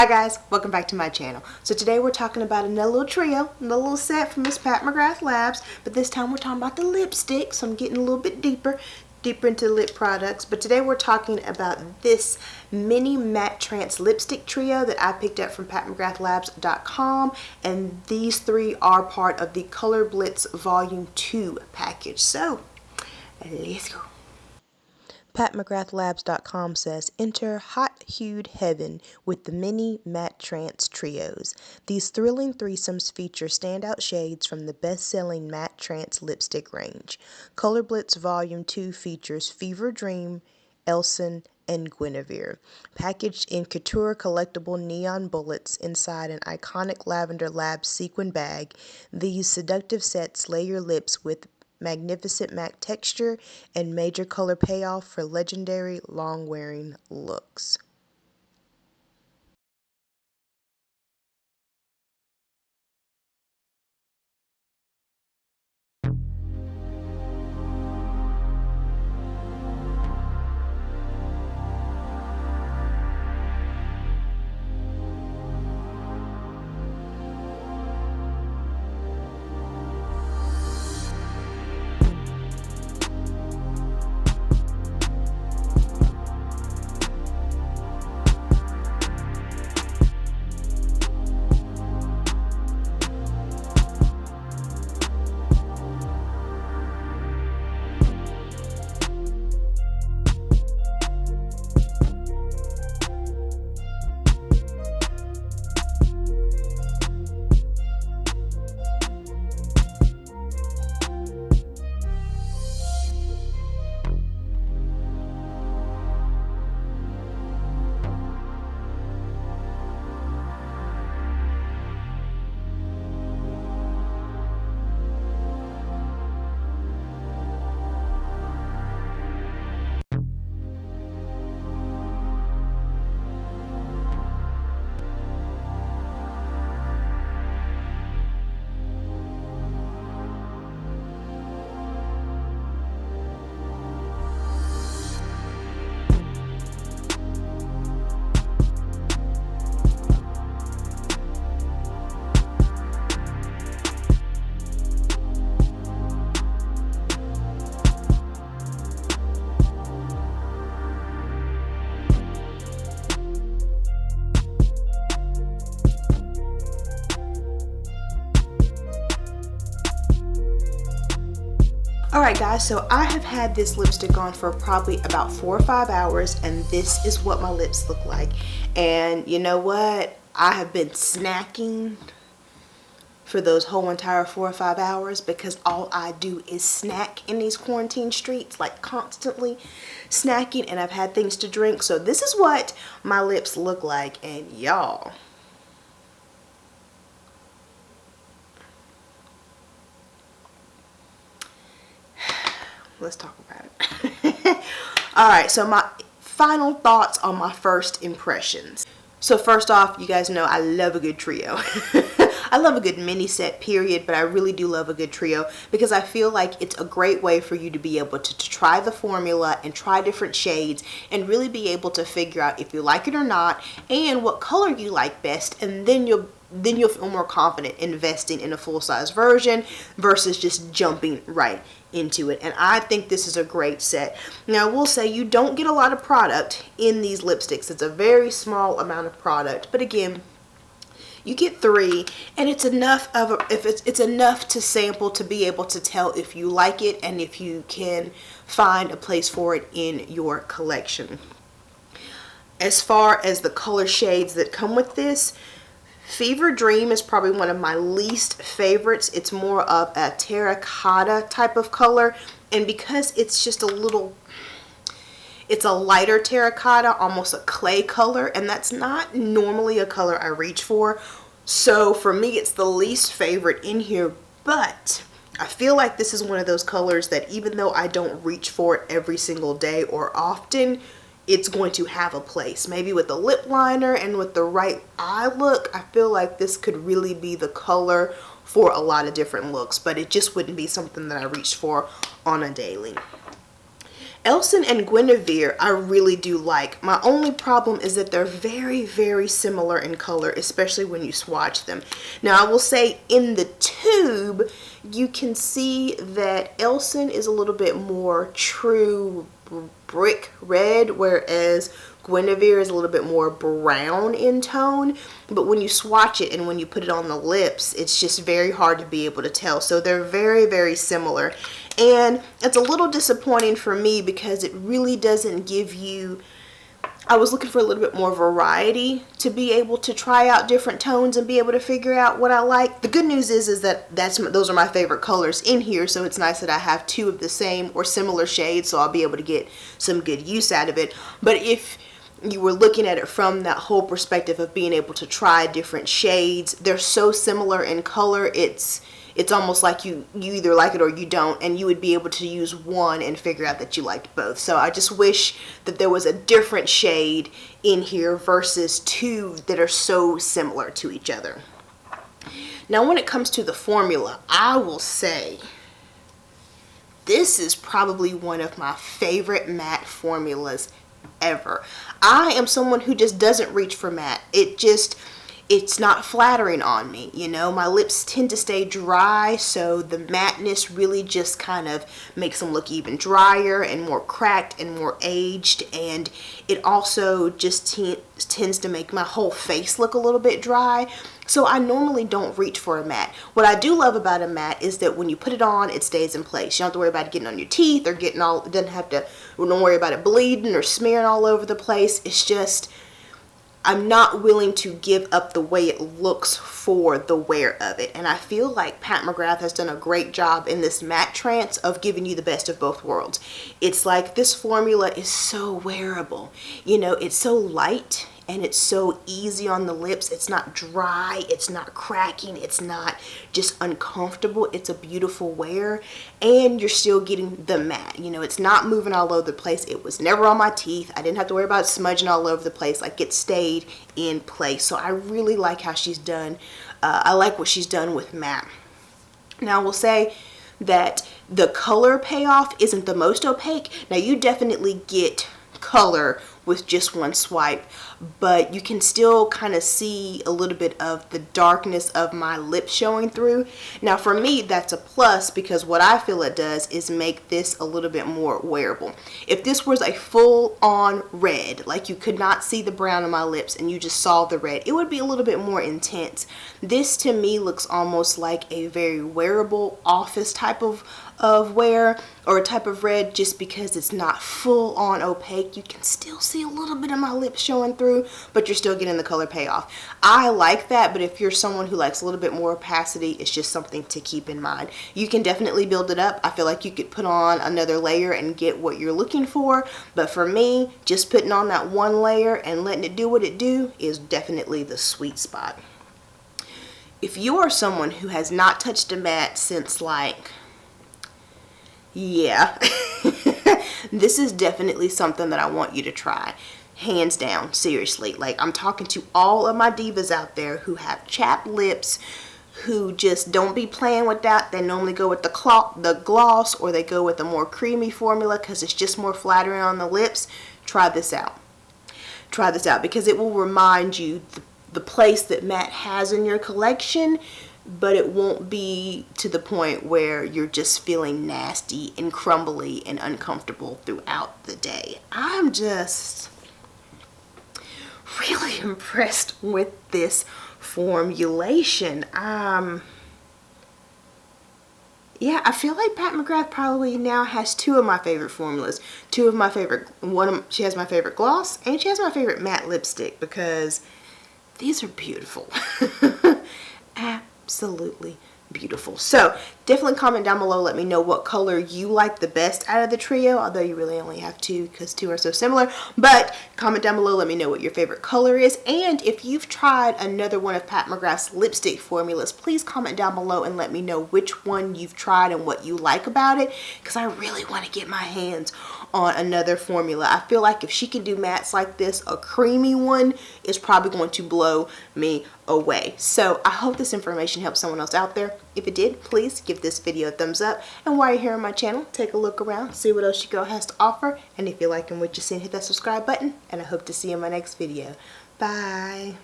Hi guys, welcome back to my channel. So today we're talking about another little trio, another little set from Miss Pat McGrath Labs, but this time we're talking about the lipstick, so I'm getting a little bit deeper into lip products. But today we're talking about this mini MatteTrance lipstick trio that I picked up from PatMcGrathLabs.com, and these three are part of the Color Blitz Volume 2 package. So let's go. PatMcGrathLabs.com says, enter hot-hued heaven with the mini MatteTrance trios. These thrilling threesomes feature standout shades from the best-selling MatteTrance lipstick range. Color Blitz Volume 2 features Fever Dream, Elson, and Guinevere, packaged in couture collectible neon bullets inside an iconic Lavender Labs sequin bag. These seductive sets lay your lips with magnificent matte texture and major color payoff for legendary long-wearing looks. Alright guys, so I have had this lipstick on for probably about 4 or 5 hours, and this is what my lips look like. And you know what? I have been snacking for those whole entire 4 or 5 hours because all I do is snack in these quarantine streets, like constantly snacking, and I've had things to drink. So this is what my lips look like, and y'all, let's talk about it. Alright, so my final thoughts on my first impressions. So first off, you guys know I love a good trio. I love a good mini set, period, but I really do love a good trio because I feel like it's a great way for you to be able to try the formula and try different shades and really be able to figure out if you like it or not and what color you like best, and then you'll feel more confident investing in a full-size version versus just jumping right into it. And I think this is a great set. Now I will say you don't get a lot of product in these lipsticks. It's a very small amount of product, but again, you get 3, and it's enough it's enough to sample to be able to tell if you like it and if you can find a place for it in your collection. As far as the color shades that come with this, Fever Dream is probably one of my least favorites. It's more of a terracotta type of color, and because it's just it's a lighter terracotta, almost a clay color, and that's not normally a color I reach for. So for me, it's the least favorite in here, but I feel like this is one of those colors that even though I don't reach for it every single day or often, it's going to have a place. Maybe with a lip liner and with the right eye look, I feel like this could really be the color for a lot of different looks, but it just wouldn't be something that I reach for on a daily. Elson and Guinevere I really do like. My only problem is that they're very, very similar in color, especially when you swatch them. Now I will say in the tube, you can see that Elson is a little bit more true brick red, whereas Guinevere is a little bit more brown in tone. But when you swatch it and when you put it on the lips, it's just very hard to be able to tell. So they're very, very similar. And it's a little disappointing for me because it really doesn't give you, I was looking for a little bit more variety to be able to try out different tones and be able to figure out what I like. The good news is that those are my favorite colors in here, so it's nice that I have two of the same or similar shades, so I'll be able to get some good use out of it. But if you were looking at it from that whole perspective of being able to try different shades, they're so similar in color, it's almost like you either like it or you don't, and you would be able to use one and figure out that you liked both. So I just wish that there was a different shade in here versus two that are so similar to each other. Now when it comes to the formula, I will say this is probably one of my favorite matte formulas ever. I am someone who just doesn't reach for matte. It's not flattering on me, you know. My lips tend to stay dry, so the matteness really just kind of makes them look even drier and more cracked and more aged, and it also just tends to make my whole face look a little bit dry. So I normally don't reach for a matte. What I do love about a matte is that when you put it on, it stays in place. You don't have to worry about it getting on your teeth or don't worry about it bleeding or smearing all over the place. It's just, I'm not willing to give up the way it looks for the wear of it. And I feel like Pat McGrath has done a great job in this MatteTrance of giving you the best of both worlds. It's like this formula is so wearable. You know, it's so light and it's so easy on the lips. It's not dry, it's not cracking, it's not just uncomfortable. It's a beautiful wear, and you're still getting the matte. You know, it's not moving all over the place. It was never on my teeth. I didn't have to worry about it smudging all over the place. Like, it stayed in place. So I really like how she's done. I like what she's done with matte. Now I will say that the color payoff isn't the most opaque. Now you definitely get color with just one swipe, but you can still kind of see a little bit of the darkness of my lips showing through. Now for me, that's a plus, because what I feel it does is make this a little bit more wearable. If this was a full-on red, like you could not see the brown on my lips and you just saw the red, it would be a little bit more intense. This to me looks almost like a very wearable office type of wear, or a type of red, just because it's not full on opaque. You can still see a little bit of my lips showing through, but you're still getting the color payoff. I like that, but if you're someone who likes a little bit more opacity, it's just something to keep in mind. You can definitely build it up. I feel like you could put on another layer and get what you're looking for, but for me, just putting on that one layer and letting it do what it do is definitely the sweet spot. If you are someone who has not touched a matte since, like, yeah, this is definitely something that I want you to try. Hands down, seriously. Like, I'm talking to all of my divas out there who have chapped lips, who just don't be playing with that. They normally go with the gloss, or they go with a more creamy formula because it's just more flattering on the lips. Try this out. Try this out, because it will remind you the place that matte has in your collection, but it won't be to the point where you're just feeling nasty and crumbly and uncomfortable throughout the day. I'm just really impressed with this formulation. Yeah, I feel like Pat McGrath probably now has two of my favorite formulas. She has my favorite gloss, and she has my favorite matte lipstick, because these are beautiful. Absolutely beautiful. So definitely comment down below, let me know what color you like the best out of the trio, although you really only have two because two are so similar. But comment down below, let me know what your favorite color is, and if you've tried another one of Pat McGrath's lipstick formulas, please comment down below and let me know which one you've tried and what you like about it, because I really want to get my hands on another formula. I feel like if she can do mattes like this, a creamy one is probably going to blow me away. So I hope this information helps someone else out there. If it did, please give this video a thumbs up. And while you're here on my channel, take a look around, see what else your girl has to offer. And if you're liking what you're seeing, hit that subscribe button. And I hope to see you in my next video. Bye.